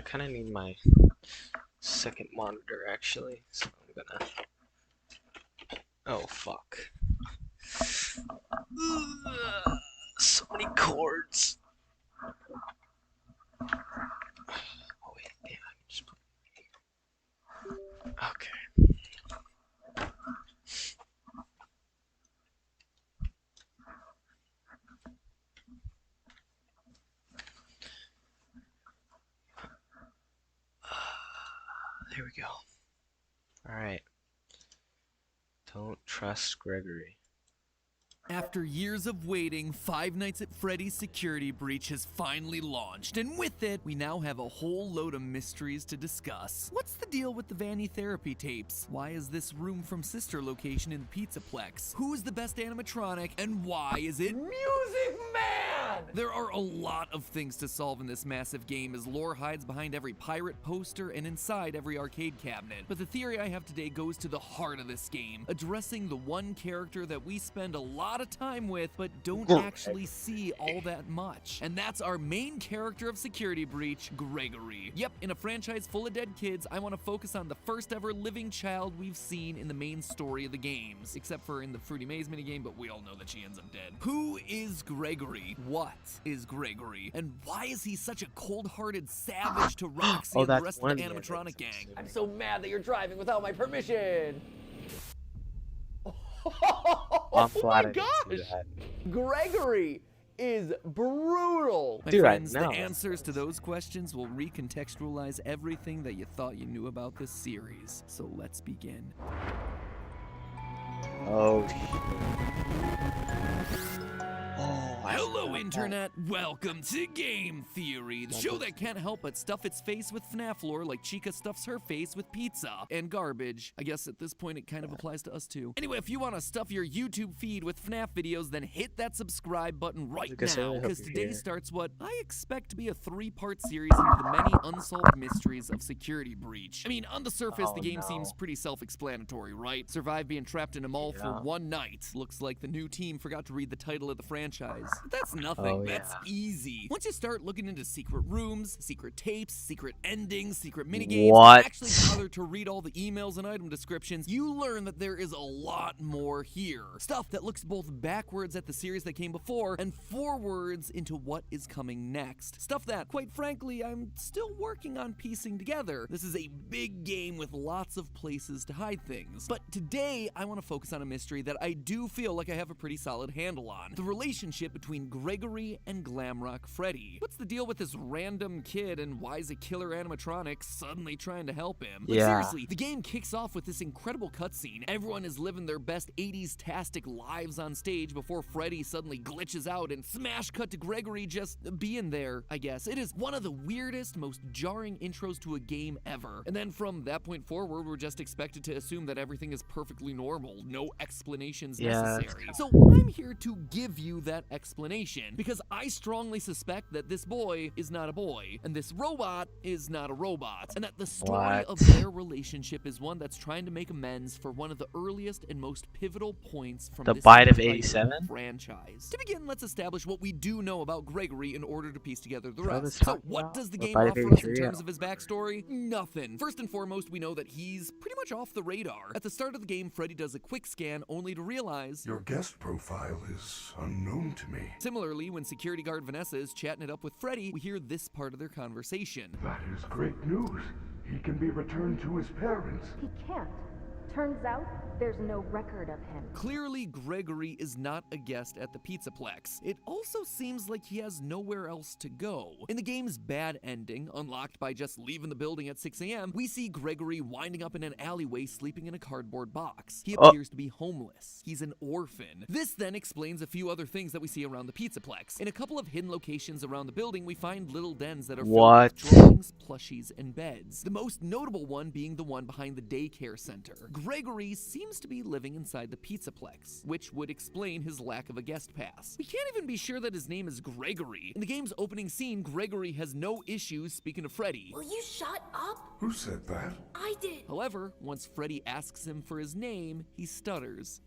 kind of need my second monitor actually, so I'm gonna. Oh fuck. So many cords. Oh wait, damn, I can just put it here. Okay. There we go. Alright. Don't trust Gregory. After years of waiting, Five Nights at Freddy's Security Breach has finally launched, and with it, we now have a whole load of mysteries to discuss. What's the deal with the Vanny therapy tapes? Why is this room from Sister location in the Pizzaplex? Who's the best animatronic, and why is it Music Man? There are a lot of things to solve in this massive game, as lore hides behind every pirate poster and inside every arcade cabinet. But the theory I have today goes to the heart of this game, addressing the one character that we spend a lot of time with, but don't actually see all that much. And that's our main character of Security Breach, Gregory. Yep, in a franchise full of dead kids, I want to focus on the first ever living child we've seen in the main story of the games. Except for in the Fruity Maze minigame, but we all know that she ends up dead. Who is Gregory? What is Gregory? And why is he such a cold-hearted savage to Roxy and the rest of the animatronic gang? I'm so mad that you're driving without my permission. I'm Oh my gosh! Gregory is brutal. My Dude, friends, I know. the answers to those questions will recontextualize everything that you thought you knew about this series. So let's begin. Oh. Oh, I Hello, forgot Internet! Welcome to Game Theory, the show that can't help but stuff its face with FNAF lore like Chica stuffs her face with pizza and garbage. I guess at this point it kind of applies to us too. Anyway, if you want to stuff your YouTube feed with FNAF videos, then hit that subscribe button right now, because today starts what I expect to be a 3-part series into the many unsolved mysteries of Security Breach. I mean, on the surface, the game seems pretty self-explanatory, right? Survive being trapped in a mall for one night. Looks like the new team forgot to read the title of the franchise. But that's nothing. That's easy. Once you start looking into secret rooms, secret tapes, secret endings, secret minigames, and actually bother to read all the emails and item descriptions, you learn that there is a lot more here. Stuff that looks both backwards at the series that came before and forwards into what is coming next. Stuff that, quite frankly, I'm still working on piecing together. This is a big game with lots of places to hide things. But today, I want to focus on a mystery that I do feel like I have a pretty solid handle on. The relationship between Gregory and Glamrock Freddy. What's the deal with this random kid, and why is a killer animatronic suddenly trying to help him? Like, seriously, the game kicks off with this incredible cutscene. Everyone is living their best 80s-tastic lives on stage before Freddy suddenly glitches out and smash cut to Gregory just being there, I guess. It is one of the weirdest, most jarring intros to a game ever. And then from that point forward, we're just expected to assume that everything is perfectly normal, no explanations necessary. So I'm here to give you that explanation, because I strongly suspect that this boy is not a boy, and this robot is not a robot, and that the story of their relationship is one that's trying to make amends for one of the earliest and most pivotal points from this Bite of 87 franchise. To begin, let's establish what we do know about Gregory in order to piece together the What rest. was So talking what about? does the The game Bite of offer us in 83? terms of his backstory? Nothing. First and foremost, we know that he's pretty much off the radar. At the start of the game, Freddy does a quick scan only to realize your guest profile is unknown to me. Similarly, when security guard Vanessa is chatting it up with Freddy, we hear this part of their conversation. That is great news. He can be returned to his parents. He can't. Turns out, there's no record of him. Clearly, Gregory is not a guest at the Pizzaplex. It also seems like he has nowhere else to go. In the game's bad ending, unlocked by just leaving the building at 6 a.m., we see Gregory winding up in an alleyway sleeping in a cardboard box. He appears to be homeless. He's an orphan. This then explains a few other things that we see around the Pizzaplex. In a couple of hidden locations around the building, we find little dens that are filled with drawings, plushies, and beds. The most notable one being the one behind the daycare center. Gregory seems to be living inside the Pizzaplex, which would explain his lack of a guest pass. We can't even be sure that his name is Gregory. In the game's opening scene, Gregory has no issues speaking to Freddy. Will you shut up? Who said that? I did. However, once Freddy asks him for his name, he stutters.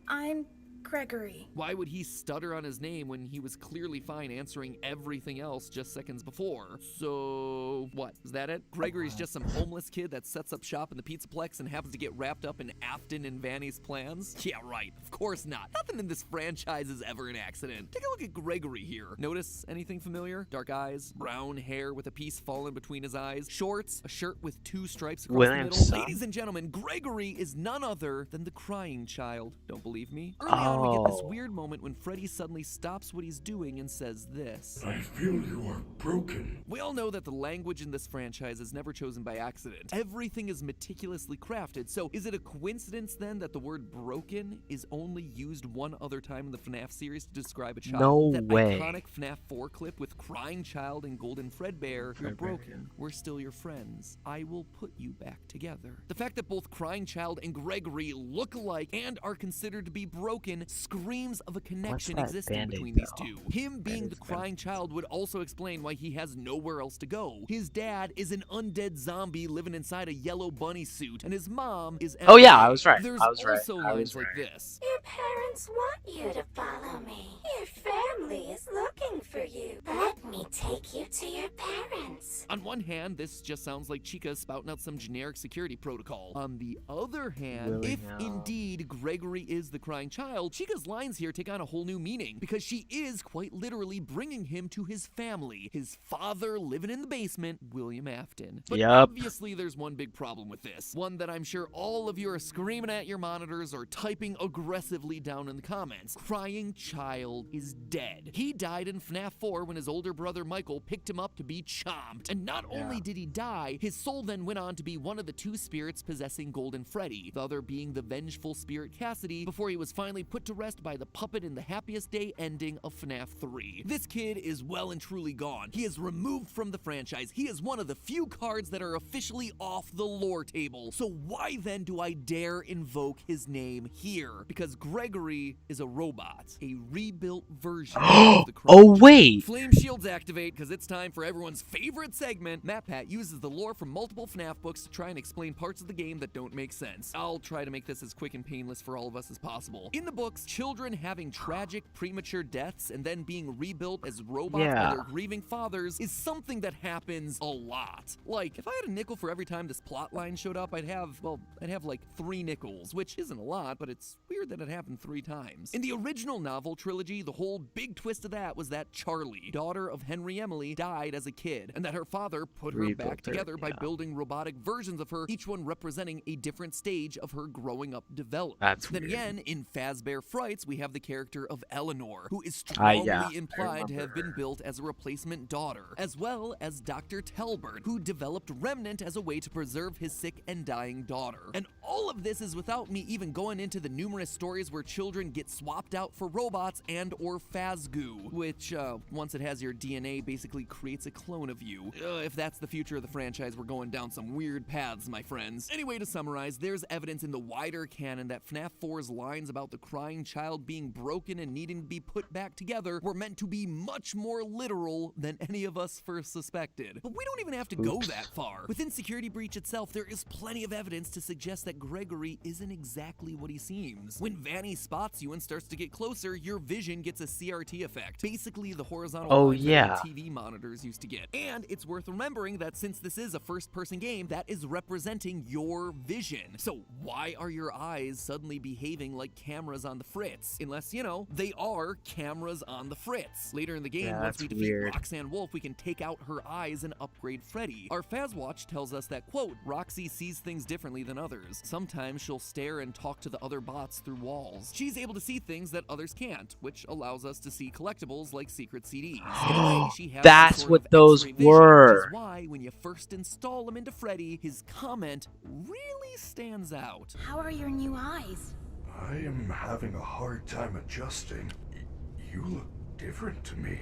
I'm Gregory. Why would he stutter on his name when he was clearly fine answering everything else just seconds before? So, what? Is that it? Gregory's just some homeless kid that sets up shop in the Pizzaplex and happens to get wrapped up in Afton and Vanny's plans? Yeah, right. Of course not. Nothing in this franchise is ever an accident. Take a look at Gregory here. Notice anything familiar? Dark eyes, brown hair with a piece fallen between his eyes, shorts, a shirt with 2 stripes across the middle. Son. Ladies and gentlemen, Gregory is none other than the crying child. Don't believe me? Early on, we get this weird moment when Freddy suddenly stops what he's doing and says this. I feel you are broken. We all know that the language in this franchise is never chosen by accident. Everything is meticulously crafted, so is it a coincidence then that the word broken is only used one other time in the FNAF series to describe a child? No that way. iconic FNAF 4 clip with crying child and golden Fredbear, you're broken, we're still your friends. I will put you back together. The fact that both crying child and Gregory look alike and are considered to be broken screams of a connection that existing Band-Aid, between these though? two. Him being the crying child would also explain why he has nowhere else to go. His dad is an undead zombie living inside a yellow bunny suit, and his mom is Oh, yeah, MJ. I was right. There's I was right. also I lines was like right. this. Your parents want you to follow me. Your family is looking for you. Let me take you to your parents. On one hand, this just sounds like Chica spouting out some generic security protocol. On the other hand, Really if now? indeed Gregory is the crying child, Chica's lines here take on a whole new meaning because she is quite literally bringing him to his family, his father living in the basement, William Afton. But Yup. obviously there's one big problem with this, one that I'm sure all of you are screaming at your monitors or typing aggressively down in the comments. Crying child is dead. He died in FNAF 4 when his older brother Michael picked him up to be chomped. And not only did he die, his soul then went on to be one of the 2 spirits possessing Golden Freddy, the other being the vengeful spirit Cassidy, before he was finally put to rest by the puppet in the happiest day ending of FNAF 3. This kid is well and truly gone. He is removed from the franchise. He is one of the few cards that are officially off the lore table. So why then do I dare invoke his name here? Because Gregory is a robot, a rebuilt version of the Oh, wait. Flame shields activate because it's time for everyone's favorite segment. MatPat uses the lore from multiple FNAF books to try and explain parts of the game that don't make sense. I'll try to make this as quick and painless for all of us as possible. In the books, children having tragic premature deaths and then being rebuilt as robots by their grieving fathers is something that happens a lot. Like, if I had a nickel for every time this plot line showed up, I'd have like 3 nickels, which isn't a lot, but it's weird that it happened 3 times. In the original novel trilogy, the whole big twist of that was that Charlie, daughter of Henry Emily, died as a kid, and that her father put her Rebuilt back her, together by yeah. building robotic versions of her, each one representing a different stage of her growing up development. That's Then weird. again, in Fazbear Frights, we have the character of Eleanor, who is Yeah, strongly I implied to have remember been her. built as a replacement daughter, as well as Dr. Telbert, who developed Remnant as a way to preserve his sick and dying daughter. And all of this is without me even going into the numerous stories where children get swapped out for robots and or Fazgoo, which, once it has your DNA, basically creates a clone of you. If that's the future of the franchise, we're going down some weird paths, my friends. Anyway, to summarize, there's evidence in the wider canon that FNAF 4's lines about the crying child being broken and needing to be put back together were meant to be much more literal than any of us first suspected. But we don't even have to go that far. Within Security Breach itself, there is plenty of evidence to suggest that Gregory isn't exactly what he seems. When Vanny spots you and starts to get closer, your vision gets a CRT effect. Basically the horizontal lines that yeah. TV monitors used to get. And it's worth remembering that since this is a first-person game, that is representing your vision. So why are your eyes suddenly behaving like cameras on the fritz? Unless, you know, they are cameras on the fritz. Later in the game, Yeah, once we that's defeat weird. Roxanne Wolf, we can take out her eyes and upgrade Freddy. Our Fazwatch tells us that, quote, Roxy sees things differently than others. Sometimes she'll stare and talk to the other bots through walls. She's able to see things that others can't, which allows us to see collectibles like secret CDs. In a way, she has That's some sort what of those X-ray vision, which were. is why when you first install him into Freddy, his comment really stands out. How are your new eyes? I am having a hard time adjusting. You look different to me.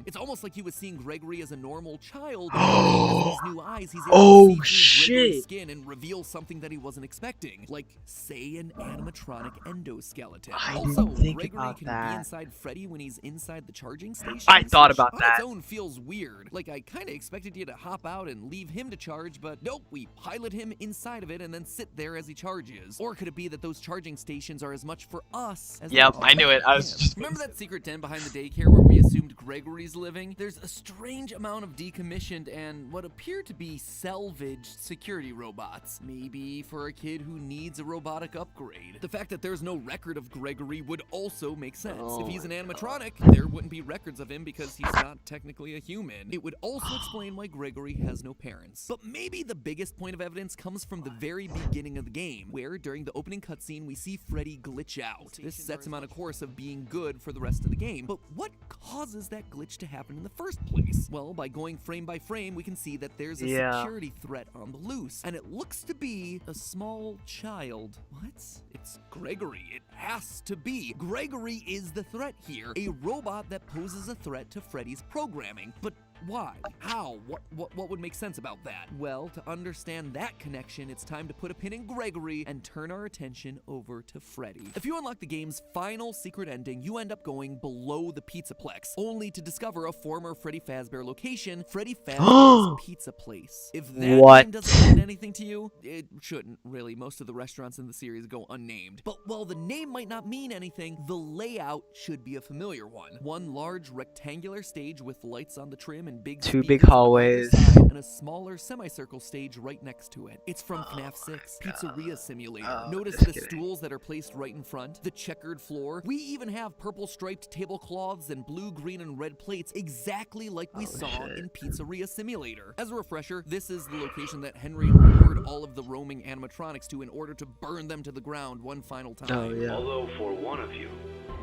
It's almost like he was seeing Gregory as a normal child. And now that he has these new eyes, he's able Oh, to see through Gregory's shit. skin and reveal something that he wasn't expecting, like say an animatronic endoskeleton. I Also, didn't think Gregory about can that. be inside Freddy when he's inside the charging station. I thought which about on that. its own feels weird. Like I kind of expected you to hop out and leave him to charge, but nope, we pilot him inside of it and then sit there as he charges. Or could it be that those charging stations are as much for us as they Yep, are I knew it. I for was him? just Remember that secret den behind the daycare where we assumed Gregory's living? There's a strange amount of decommissioned and what appear to be salvaged security robots. Maybe for a kid who needs a robotic upgrade. The fact that there's no record of Gregory would also make sense. Oh if he's an my animatronic, there wouldn't be records of him because he's not technically a human. It would also explain why Gregory has no parents. But maybe the biggest point of evidence comes from the very beginning of the game, where during the opening cutscene we see Freddy glitch out. This sets him on a course of being good for the rest of the game. But what causes that glitch to happen in the first place? Well, by going frame by frame, we can see that there's a security threat on the loose, and it looks to be a small child. What? It's Gregory. It has to be. Gregory is the threat here, a robot that poses a threat to Freddy's programming. But why? How? What would make sense about that? Well, to understand that connection, it's time to put a pin in Gregory and turn our attention over to Freddy. If you unlock the game's final secret ending, you end up going below the Pizzaplex, only to discover a former Freddy Fazbear location, Freddy Fazbear's Pizza Place. If that name doesn't mean anything to you, it shouldn't really. Most of the restaurants in the series go unnamed. But while the name might not mean anything, the layout should be a familiar one. One large rectangular stage with lights on the trim and Two big speakers on hallways. either side, and a smaller semicircle stage right next to it. It's from FNAF 6, Pizzeria Simulator. Notice just the kidding. stools that are placed right in front, the checkered floor. We even have purple striped tablecloths and blue, green, and red plates, exactly like we saw shit. in Pizzeria Simulator. As a refresher, this is the location that Henry lured all of the roaming animatronics to in order to burn them to the ground one final time. Oh yeah. Although for one of you,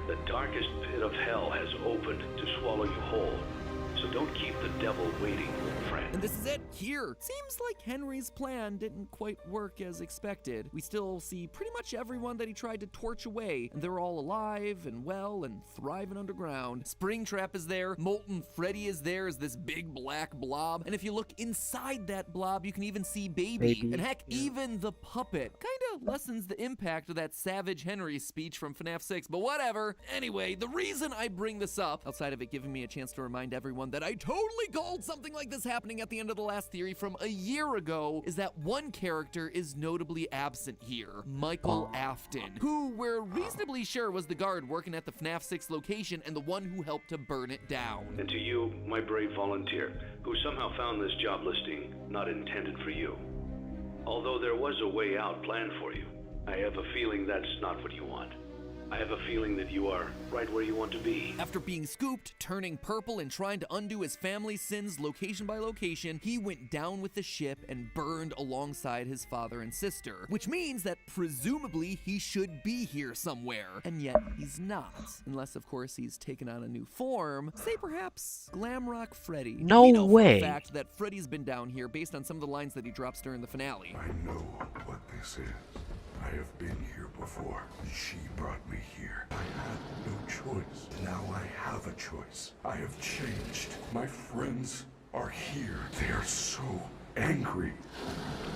the darkest pit of hell has opened to swallow you whole. So don't keep the devil waiting, friend. And this is it, here. Seems like Henry's plan didn't quite work as expected. We still see pretty much everyone that he tried to torch away, and they're all alive and well and thriving underground. Springtrap is there, Molten Freddy is there as this big black blob, and if you look inside that blob, you can even see Baby. And heck, even the puppet. Kinda lessens the impact of that Savage Henry speech from FNAF 6, but whatever. Anyway, the reason I bring this up, outside of it giving me a chance to remind everyone that I totally called something like this happening at the end of the last theory from a year ago, is that one character is notably absent here, Michael Afton, who we're reasonably sure was the guard working at the FNAF 6 location and the one who helped to burn it down. And to you, my brave volunteer, who somehow found this job listing not intended for you. Although there was a way out planned for you, I have a feeling that's not what you want. I have a feeling that you are right where you want to be. After being scooped, turning purple, and trying to undo his family's sins location by location, he went down with the ship and burned alongside his father and sister. Which means that presumably he should be here somewhere. And yet he's not. Unless, of course, he's taken on a new form. Say perhaps Glamrock Freddy. No we know way. for a fact that Freddy's been down here based on some of the lines that he drops during the finale. I know what this is. I have been here before. She brought me here. I had no choice. Now I have a choice. I have changed. My friends are here. They are so angry,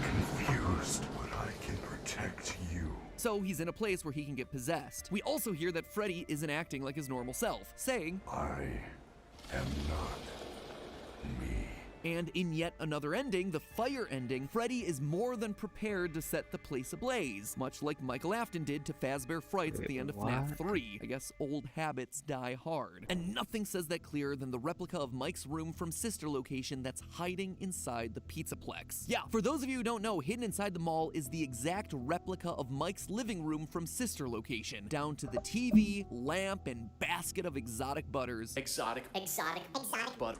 confused, but I can protect you. So he's in a place where he can get possessed. We also hear that Freddy isn't acting like his normal self, saying, I am not me. and in yet another ending, the fire ending, Freddy is more than prepared to set the place ablaze, much like Michael Afton did to Fazbear Frights at the end of FNAF 3. I guess old habits die hard. And nothing says that clearer than the replica of Mike's room from Sister Location that's hiding inside the Pizzaplex. Yeah, for those of you who don't know, hidden inside the mall is the exact replica of Mike's living room from Sister Location, down to the TV, lamp, and basket of exotic butters. Exotic But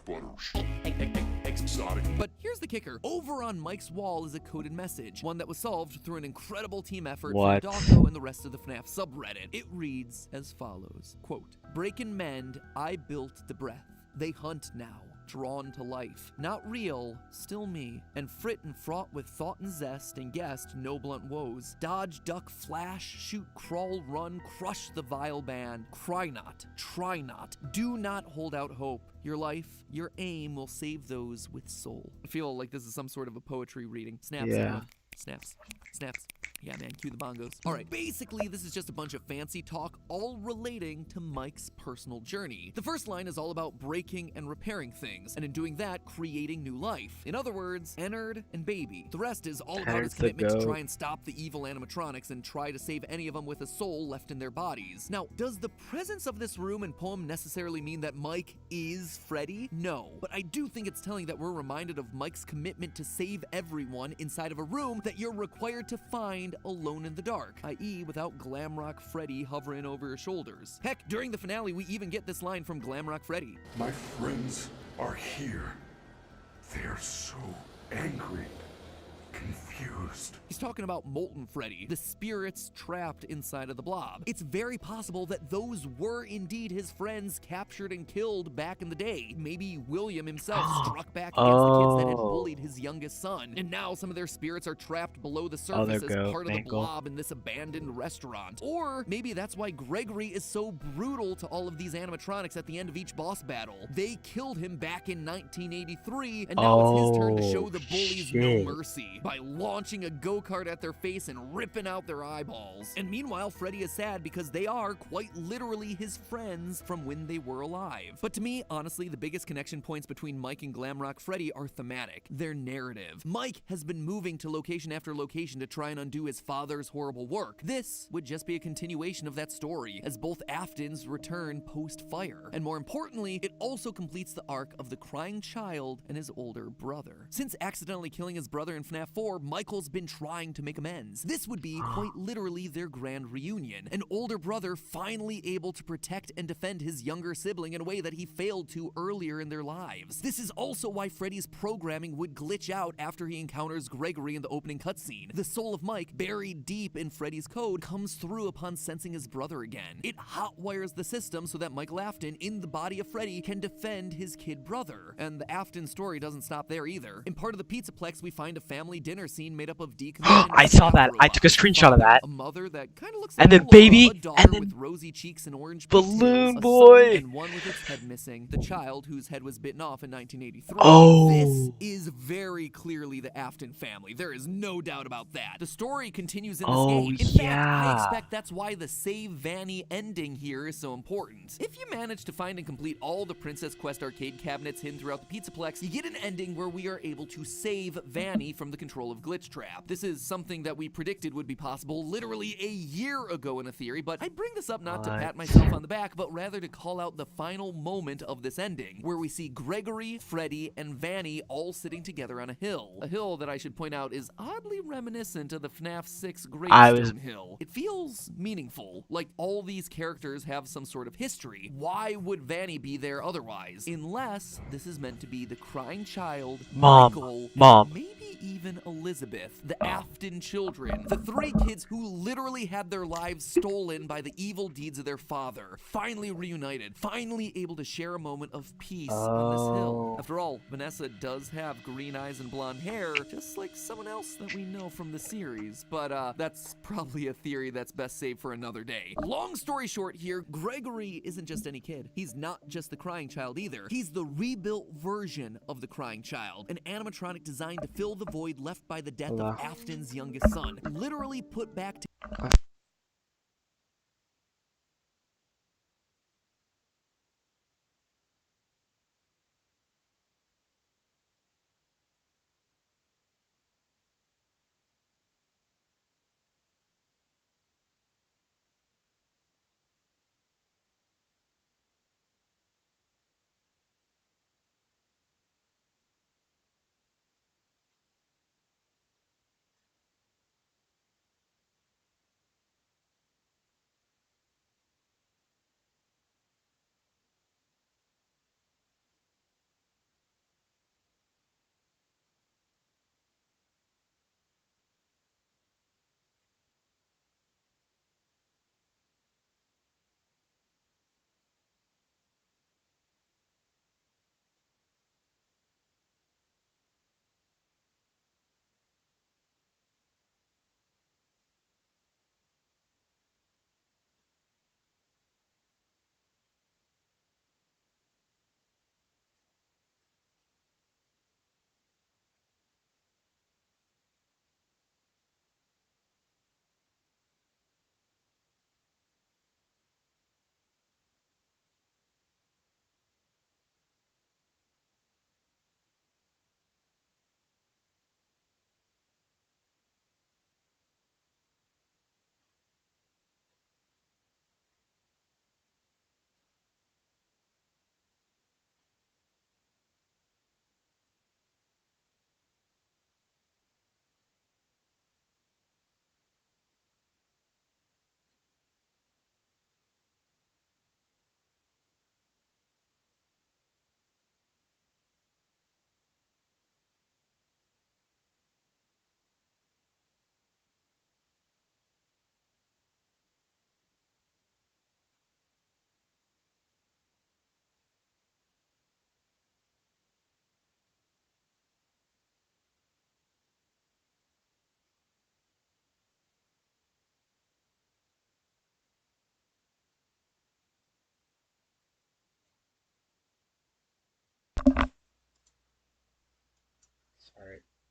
exotic. But here's the kicker. Over on Mike's wall is a coded message, one that was solved through an incredible team effort What? from Dawko and the rest of the FNAF subreddit. It reads as follows, quote, "Break and mend, I built the breath. They hunt now. drawn to life. Not real, still me. And frit and fraught with thought and zest, and guessed no blunt woes. Dodge, duck, flash, shoot, crawl, run, crush the vile band. Cry not, try not, do not hold out hope. Your life, your aim will save those with soul. I feel like this is some sort of a poetry reading. Snaps, Yeah. everyone. Snaps. Snaps. Yeah, man, cue the bongos. All right, basically, this is just a bunch of fancy talk, all relating to Mike's personal journey. The first line is all about breaking and repairing things, and in doing that, creating new life. In other words, Ennard and Baby. The rest is all about his Ennard's the commitment to goat. try and stop the evil animatronics and try to save any of them with a soul left in their bodies. Now, does the presence of this room and poem necessarily mean that Mike is Freddy? No, but I do think it's telling that we're reminded of Mike's commitment to save everyone inside of a room that you're required to find alone in the dark, i.e. without Glamrock Freddy hovering over your shoulders. Heck, during the finale, we even get this line from Glamrock Freddy. My friends are here. They are so angry, confused. He's talking about Molten Freddy, the spirits trapped inside of the blob. It's very possible that those were indeed his friends captured and killed back in the day. Maybe William himself struck back against the kids that had bullied his youngest son, and now some of their spirits are trapped below the surface there as go, part of the Mangle. blob in this abandoned restaurant. Or maybe that's why Gregory is so brutal to all of these animatronics at the end of each boss battle. They killed him back in 1983, and now it's his turn to show the bullies no shit. mercy by launching a go-kart at their face and ripping out their eyeballs. And meanwhile, Freddy is sad because they are quite literally his friends from when they were alive. But to me, honestly, the biggest connection points between Mike and Glamrock Freddy are thematic. Their narrative. Mike has been moving to location after location to try and undo his father's horrible work. This would just be a continuation of that story, as both Aftons return post-fire. And more importantly, it also completes the arc of the crying child and his older brother. Since accidentally killing his brother in FNAF 4, Michael's been trying to make amends. This would be quite literally their grand reunion. An older brother finally able to protect and defend his younger sibling in a way that he failed to earlier in their lives. This is also why Freddy's programming would glitch out after he encounters Gregory in the opening cutscene. The soul of Mike, buried deep in Freddy's code, comes through upon sensing his brother again. It hotwires the system so that Michael Afton, in the body of Freddy, can defend his kid brother. And the Afton story doesn't stop there either. In part of the Pizzaplex, we find a family dinner scene made up of decommissioned I saw that. staff I took a robots, screenshot of that. a mother that kind of looks And like then a baby, a daughter and then with rosy cheeks and orange Balloon pigtails, a Boy. son, and one with its head missing, the child whose head was bitten off in 1983. Oh. This is very clearly the Afton family. There is no doubt about that. The story continues in this Oh, game. In fact, I yeah. expect that's why the Save Vanny ending here is so important. If you manage to find and complete all the Princess Quest arcade cabinets hidden throughout the Pizzaplex, you get an ending where we are able to save Vanny from the control of Glitchtrap. This is something that we predicted would be possible literally a year ago in a theory, but I bring this up not to pat myself on the back, but rather to call out the final moment of this ending, where we see Gregory, Freddy, and Vanny all sitting together on a hill. A hill that I should point out is oddly reminiscent of the FNAF 6 Gravestone Hill. It feels meaningful, like all these characters have some sort of history. Why would Vanny be there otherwise? Unless this is meant to be the crying child, Mom. Michael, Mom. and maybe even Elizabeth, the Afton children, the three kids who literally had their lives stolen by the evil deeds of their father, finally reunited, finally able to share a moment of peace on this hill. After all, Vanessa does have green eyes and blonde hair, just like someone else that we know from the series, but that's probably a theory that's best saved for another day. Long story short here, Gregory isn't just any kid. He's not just the crying child either. He's the rebuilt version of the crying child, an animatronic designed to fill the void left by the death of Afton's youngest son, literally put back to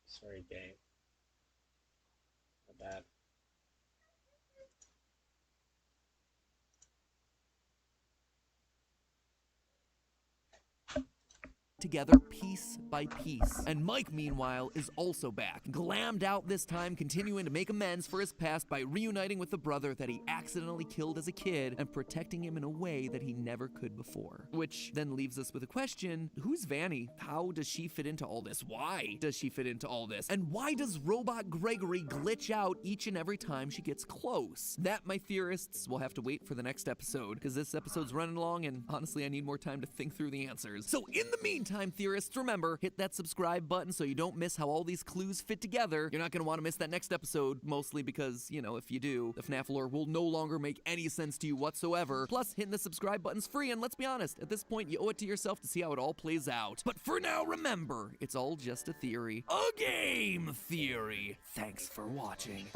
Sorry, gang. My bad. Together piece by piece. And Mike, meanwhile, is also back. Glammed out this time, continuing to make amends for his past by reuniting with the brother that he accidentally killed as a kid and protecting him in a way that he never could before. Which then leaves us with a question: who's Vanny? How does she fit into all this? Why does she fit into all this? And why does Robot Gregory glitch out each and every time she gets close? That, my theorists, will have to wait for the next episode, because this episode's running long and honestly I need more time to think through the answers. So in the meantime, theorists, remember, hit that subscribe button so you don't miss how all these clues fit together. You're not going to want to miss that next episode, mostly because, you know, if you do, the FNAF lore will no longer make any sense to you whatsoever. Plus, hitting the subscribe button's free, and let's be honest, at this point, you owe it to yourself to see how it all plays out. But for now, remember, it's all just a theory. A game theory! Thanks for watching.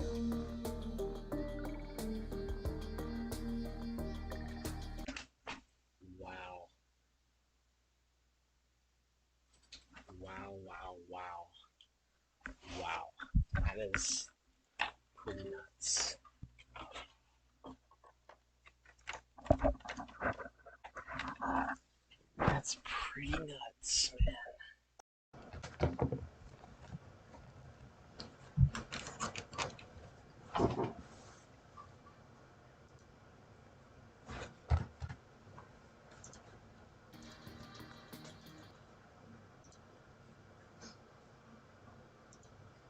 Wow. Wow. That is pretty nuts. That's pretty nuts, man.